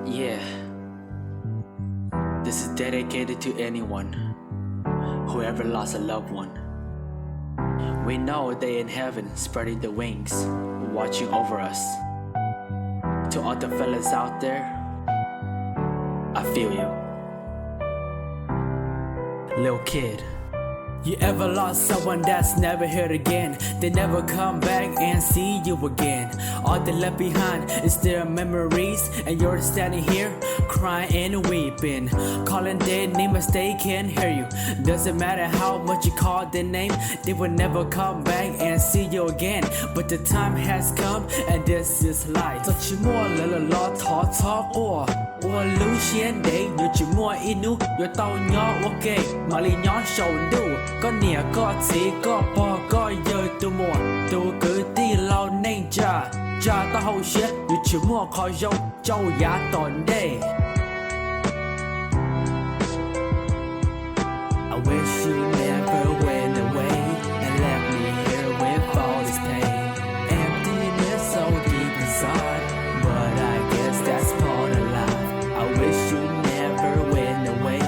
Yeah, this is dedicated to anyone who ever lost a loved one. We know they in heaven spreading the wings, watching over us. To all the fellas out there, I feel you. Lil Kid. You ever lost someone that's never here again? They never come back and see you again. All they left behind is their memories, and you're standing here crying and weeping, calling their name as they can't hear you. Doesn't matter how much you call their name, they will never come back and see you again. But the time has come and this is life. 做寂寞了了老逃逃过，我路线的有寂寞一怒，有到鸟我给马里鸟手度。ก็เนี่ยก็สีก็พอก็เยอะตัวมัวตัวคือที่เราเน่งจะต้องเอาเชื่ออยู่ชิมัวคอยยกเจ้ายาตอนเด้ I wish you never went away and left me here with all this pain. Emptiness so deep inside, but I guess that's part of life. I wish you never went away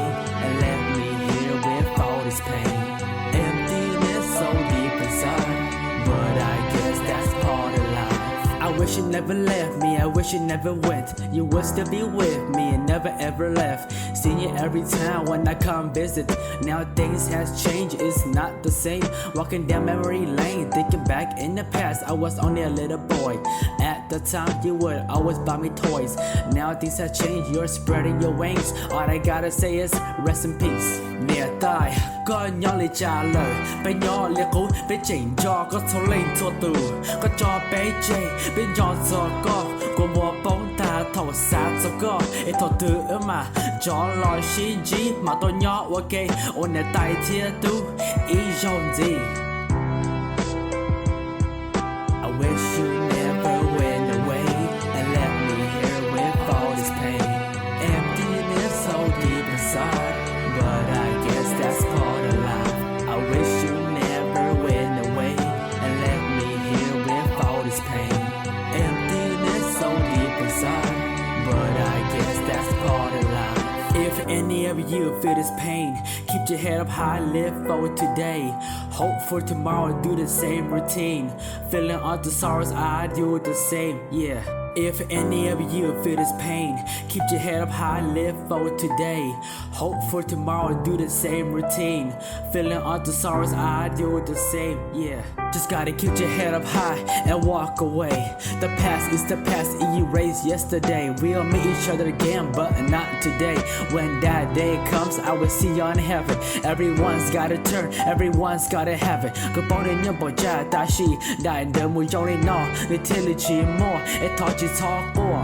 and left me here with all this pain.Emptiness so deep inside, but I guess that's part of life. I wish you never left me, I wish you never went. You would still be with me and never ever left. Seeing you every time when I come visit. Now things has changed, it's not the same. Walking down memory lane, thinking back in the past. I was only a little boy. At the time you would always buy me toys. Now things have changed, you're spreading your wings. All I gotta say is rest in peace. เนี่ยตายก็ย้อนเลยจาเลยไปย้อนเรียกกูไปเจ๋งจอก็โทรเล่นโทรตู่ก็จอไปเจไปย้อนจอก็กลัวมัวป้องตาโทรสาจอก็ไอโทรตื่นมาจอลอยชิจีมาตัวย้อนว่าเกย์โอนเนี่ยตายเทียตูอีย้อนดี I wish you never went away and left me here with all this pain. Emptiness so deep inside.But I guess that's part of life. I wish you never went away and left me here with all this pain. Emptiness so deep inside, but I guess that's part of life. If any of you feel this pain, keep your head up high, live for today. Hope for tomorrow, do the same routine. Feeling all the sorrows, I do the same, yeah.If any of you feel this pain, keep your head up high, live for today. Hope for tomorrow, do the same routine. Feeling all the sorrows, I do the same, yeah. Just gotta keep your head up high and walk away. The past is the past, erase yesterday. We'll meet each other again, but not today. When that day comes, I will see you in heaven. Everyone's gotta turn, everyone's gotta have it. ก็บอกในเนี่ยบอกจะตาชีได้เดิมมือยองในนอในเทลิชีมัวไอ้ทอจีทอกัว